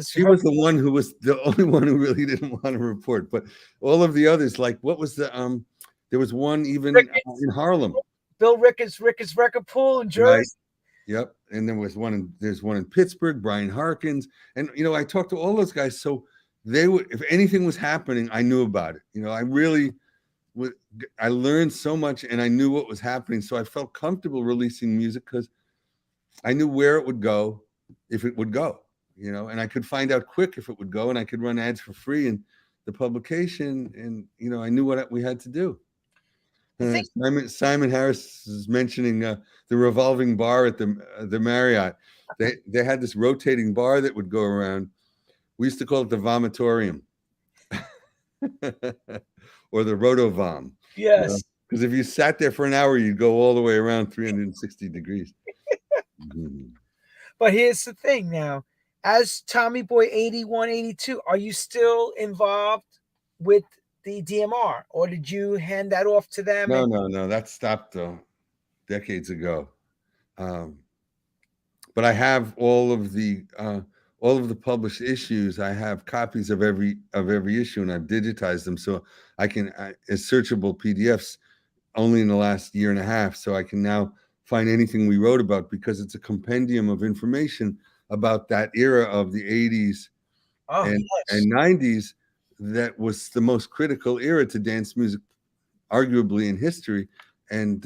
she was the one who was the only one who really didn't want to report. But all of the others, like what was the There was one even Ricketts, in Harlem. Bill Ricketts Record Pool in Jersey. Right. Yep. And there's one in Pittsburgh, Brian Harkins. And, I talked to all those guys. So they would, if anything was happening, I knew about it. I really I learned so much and I knew what was happening. So I felt comfortable releasing music because I knew where it would go, if it would go, and I could find out quick if it would go, and I could run ads for free in the publication. And, I knew what we had to do. Simon Harris is mentioning the revolving bar at the Marriott. They had this rotating bar that would go around. We used to call it the vomitorium or the rotovom. Yes. Because if you sat there for an hour, you'd go all the way around 360 degrees. But here's the thing now. As Tommy Boy 81, 82, are you still involved with the DMR, or did you hand that off to them? No. That stopped decades ago. But I have all of the published issues. I have copies of every issue, and I've digitized them so I can as searchable PDFs only in the last year and a half. So I can now find anything we wrote about because it's a compendium of information about that era of the 80s and 90s. That was the most critical era to dance music, arguably in history. And,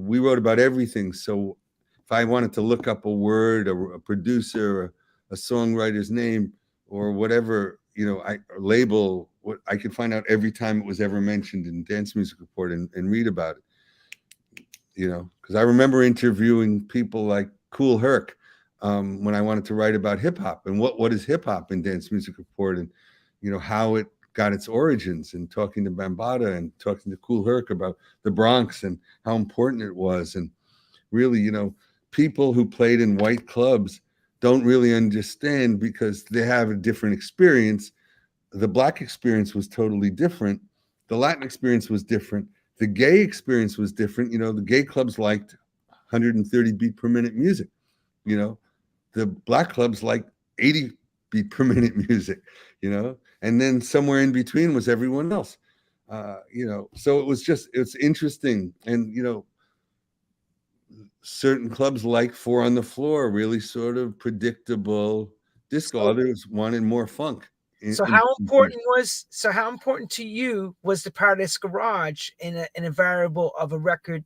we wrote about everything. So if I wanted to look up a word or a producer or a songwriter's name or whatever, I label what I could find out every time it was ever mentioned in Dance Music Report and read about it. Because I remember interviewing people like Kool Herc when I wanted to write about hip hop and what is hip hop in Dance Music Report, and how it got its origins, and talking to Bambaattaa and talking to Kool Herc about the Bronx and how important it was. And really, people who played in white clubs don't really understand because they have a different experience. The Black experience was totally different. The Latin experience was different. The gay experience was different. The gay clubs liked 130 beat per minute music. The Black clubs liked 80 beat per minute music, and then somewhere in between was everyone else. So it's interesting. And, certain clubs like Four on the Floor, really sort of predictable disco. Others wanted more funk. So how important to you was the Paradise Garage in a variable of a record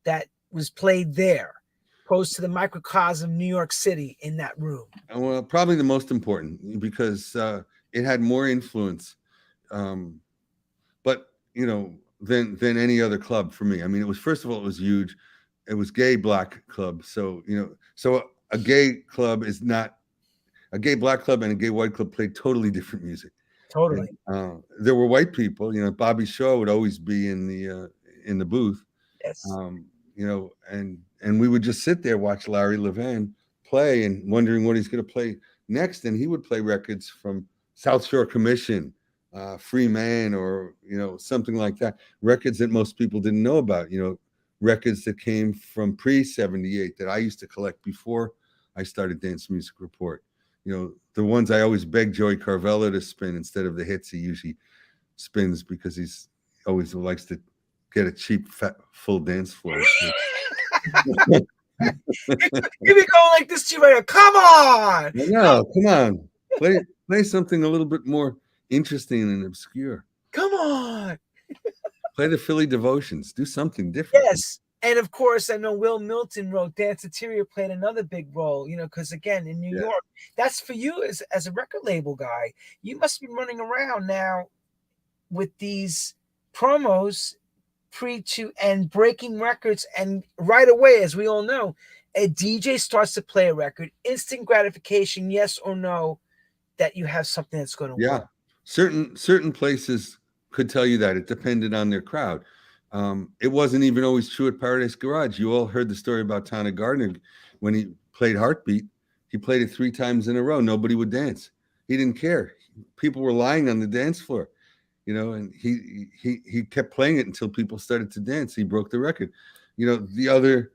that was played there, opposed to the microcosm New York City in that room? Well, probably the most important because it had more influence, but than any other club for me. I mean, first of all, it was huge. It was gay Black club, so so a gay club is not. A gay Black club and a gay white club played totally different music. Totally. And, there were white people. Bobby Shaw would always be in the booth. Yes. And we would just sit there, watch Larry Levan play, and wondering what he's going to play next. And he would play records from South Shore Commission, Free Man, or something like that. Records that most people didn't know about. Records that came from pre-'78 that I used to collect before I started Dance Music Report. The ones I always beg Joey Carvello to spin instead of the hits he usually spins because he's always likes to get a cheap, fat, full dance floor. Here we go like this to you right now. Come on! No, come on. Play something a little bit more interesting and obscure. Come on! Play the Philly Devotions. Do something different. Yes. And of course, I know Will Milton wrote Danceteria played another big role, because again, in New York, that's for you as a record label guy. You must be running around now with these promos and breaking records. And right away, as we all know, a DJ starts to play a record, instant gratification, yes or no, that you have something that's going to work. Certain places could tell you that. It depended on their crowd. It wasn't even always true at Paradise Garage. You all heard the story about Tana Gardner when he played Heartbeat. He played it 3 times in a row. Nobody would dance. He didn't care. People were lying on the dance floor, and he kept playing it until people started to dance. He broke the record. The other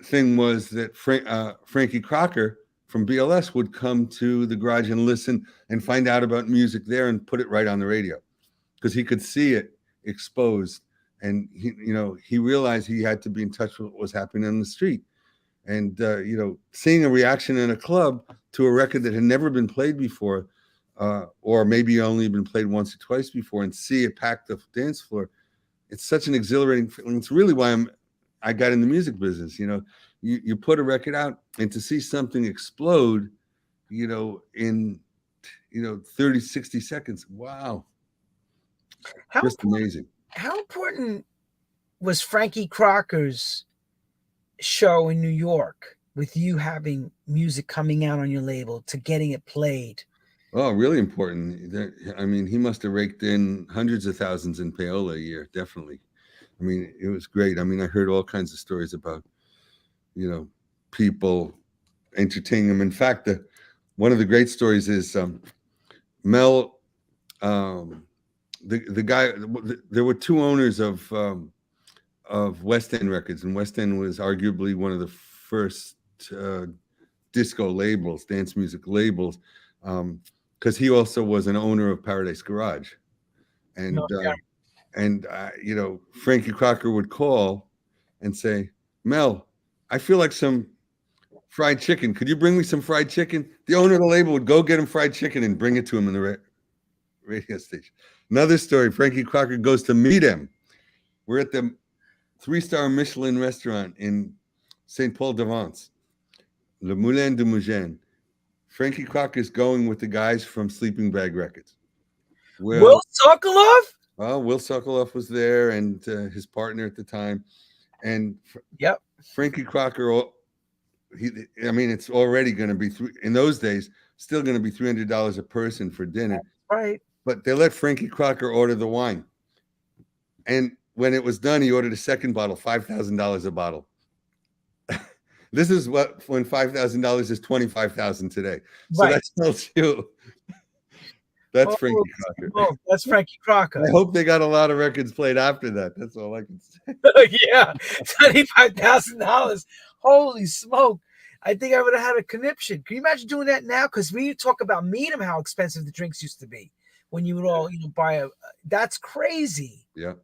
thing was that Frankie Crocker from BLS would come to the garage and listen and find out about music there and put it right on the radio because he could see it exposed, and he realized he had to be in touch with what was happening on the street. And seeing a reaction in a club to a record that had never been played before, or maybe only been played once or twice before, and see it pack the dance floor, it's such an exhilarating feeling. It's really why I got in the music business. You put a record out, and to see something explode, in 30, 60 seconds, wow, just amazing. How important was Frankie Crocker's show in New York with you having music coming out on your label to getting it played? Oh, really important. I mean, he must have raked in hundreds of thousands in payola a year, definitely. I mean, it was great. I mean, I heard all kinds of stories about, people entertaining him. In fact, one of the great stories is Mel, the guy. There were two owners of West End Records, and West End was arguably one of the first disco labels, dance music labels, because he also was an owner of Paradise Garage, and Frankie Crocker would call and say, "Mel, I feel like some fried chicken. Could you bring me some fried chicken?" The owner of the label would go get him fried chicken and bring it to him in the radio station. Another story, Frankie Crocker goes to meet him. We're at the 3-star Michelin restaurant in St. Paul de Vence, Le Moulin du Mougin. Frankie Crocker is going with the guys from Sleeping Bag Records. Will Sokoloff? Well, Will Sokoloff was there, and his partner at the time. And Frankie Crocker, it's already going to be, in those days, still going to be $300 a person for dinner. Right. But they let Frankie Crocker order the wine. And when it was done, he ordered a second bottle, $5,000 a bottle. This is when $5,000 is $25,000 today. So that tells you that's Frankie Crocker. Oh, that's Frankie Crocker. I hope they got a lot of records played after that. That's all I can say. Yeah, $25,000. Holy smoke. I think I would have had a conniption. Can you imagine doing that now? Because when you talk about Meadham, how expensive the drinks used to be when you would all buy that's crazy. Yep.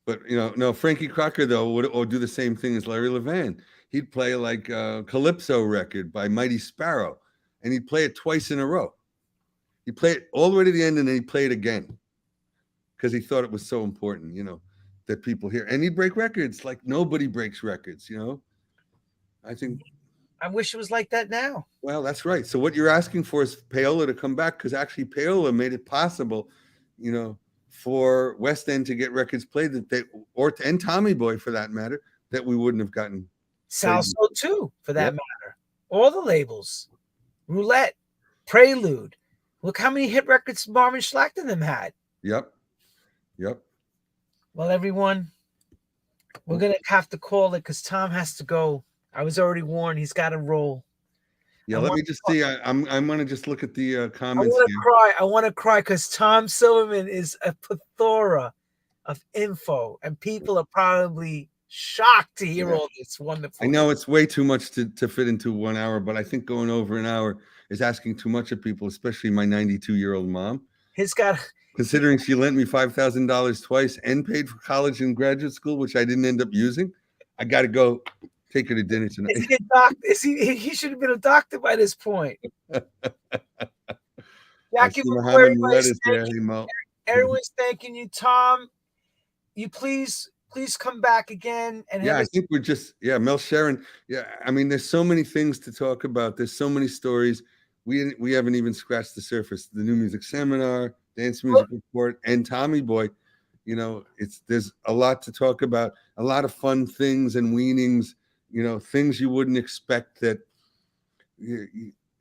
But no, Frankie Crocker though would do the same thing as Larry Levan. He'd play like a Calypso record by Mighty Sparrow, and he'd play it twice in a row. He'd play it all the way to the end, and then he'd play it again because he thought it was so important, that people hear. And he'd break records like nobody breaks records, I wish it was like that now. Well, that's right. So what you're asking for is payola to come back, because actually payola made it possible, for West End to get records played and Tommy Boy for that matter, that we wouldn't have gotten. Salso too, for that matter. All the labels. Roulette, Prelude. Look how many hit records Marvin Schlacht and them had. Yep. Well, everyone, we're going to have to call it because Tom has to go. I was already warned. He's got to roll. Yeah, let me just see. I'm going to just look at the comments. I want to cry because Tom Silverman is a plethora of info, and people are probably shocked to hear all this wonderful. I know it's way too much to fit into 1 hour, but I think going over an hour is asking too much of people, especially my 92-year-old mom. Considering she lent me $5,000 twice and paid for college and graduate school, which I didn't end up using, I got to go take her to dinner tonight. He should have been a doctor by this point. Jackie, everyone's thanking you, Tom. You please come back again. And I think we're just, Mel Sharon. Yeah, I mean, there's so many things to talk about. There's so many stories. We haven't even scratched the surface. The New Music Seminar, Dance Music Report, and Tommy Boy. There's a lot to talk about. A lot of fun things and weanings. Things you wouldn't expect that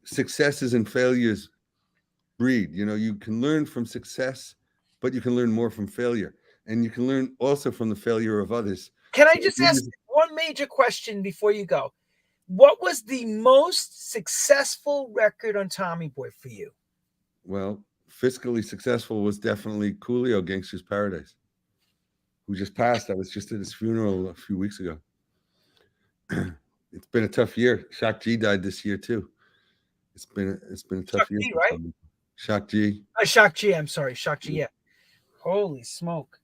successes and failures breed. You can learn from success, but you can learn more from failure. And you can learn also from the failure of others. Can I just ask one major question before you go? What was the most successful record on Tommy Boy for you? Well, fiscally successful was definitely Coolio, Gangster's Paradise, who just passed. I was just at his funeral a few weeks ago. It's been a tough year. Shock G died this year too. It's been a tough year. G, right? Shock G. Shock G. I'm sorry, Shock G. Yeah. Holy smoke.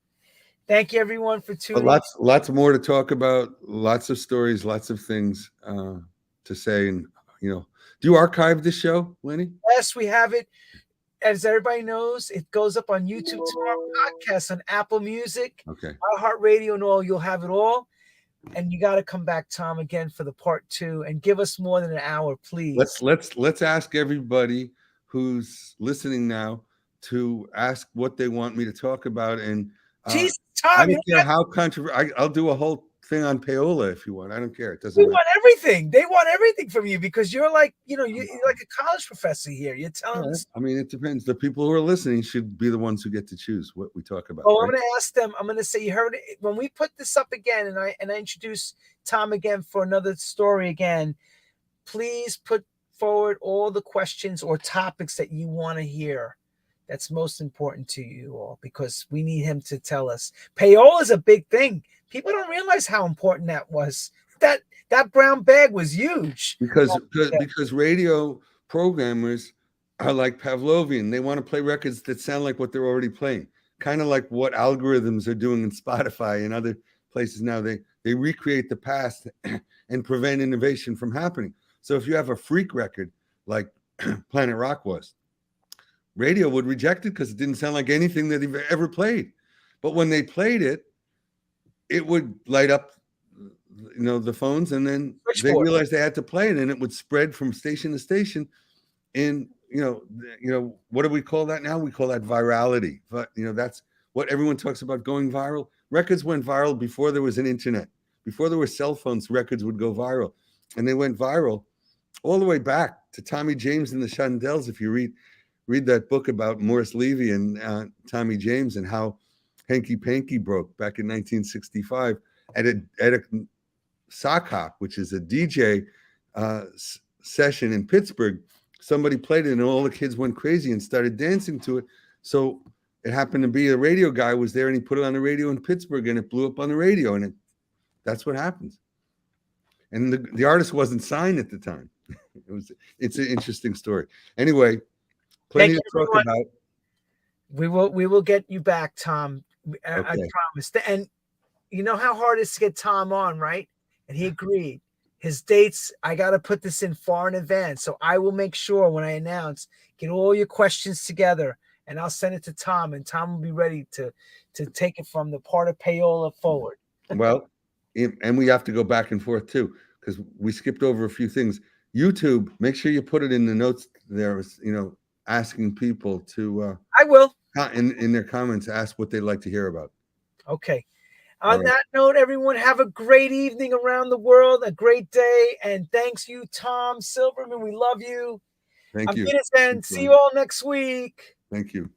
Thank you, everyone, for But tuning in. lots more to talk about. Lots of stories, lots of things to say. And, do you archive the show, Lenny? Yes, we have it. As everybody knows, it goes up on YouTube tomorrow, podcast on Apple Music, Okay. iHeartRadio, and all. You'll have it all. And you got to come back, Tom, again for the part 2, and give us more than an hour, please. Let's ask everybody who's listening now to ask what they want me to talk about. And Jesus, I Tom, don't care how controversial. I'll do a whole thing on payola if you want. I don't care. It doesn't we matter. want everything. They want everything from you because you're like, you're like a college professor here. You're telling us. I mean, it depends. The people who are listening should be the ones who get to choose what we talk about. Oh, right? I'm going to ask them. I'm going to say, you heard it when we put this up again, and I introduce Tom again for another story again. Please put forward all the questions or topics that you want to hear. That's most important to you all because we need him to tell us. Payola is a big thing. People don't realize how important that was. That brown bag was huge. Because radio programmers are like Pavlovian. They want to play records that sound like what they're already playing. Kind of like what algorithms are doing in Spotify and other places now. They recreate the past and prevent innovation from happening. So if you have a freak record like Planet Rock was, radio would reject it because it didn't sound like anything that they've ever played. But when they played it, it would light up, the phones, and then they realized they had to play it, and it would spread from station to station. And what do we call that now? We call that virality. But that's what everyone talks about, going viral. Records went viral before there was an internet. Before there were cell phones, records would go viral, and they went viral all the way back to Tommy James and the Shondells. If you read that book about Morris Levy and Tommy James and how Hanky Panky broke back in 1965 at a sock hop, which is a DJ session in Pittsburgh. Somebody played it and all the kids went crazy and started dancing to it. So it happened to be a radio guy was there and he put it on the radio in Pittsburgh and it blew up on the radio, and that's what happens. And the artist wasn't signed at the time. It's an interesting story. Anyway, plenty to talk about. We will get you back, Tom. I promise. And you know how hard it is to get Tom on, right? And he agreed. His dates, I got to put this in far in advance. So I will make sure when I announce, get all your questions together and I'll send it to Tom, and Tom will be ready to take it from the part of payola forward. Well, and we have to go back and forth too, because we skipped over a few things. YouTube, make sure you put it in the notes there, asking people to I will in their comments ask what they'd like to hear about. Okay. On that note, everyone, have a great evening around the world, a great day, and thanks you, Tom Silverman. We love you. Thank you. And see you all next week. Thank you.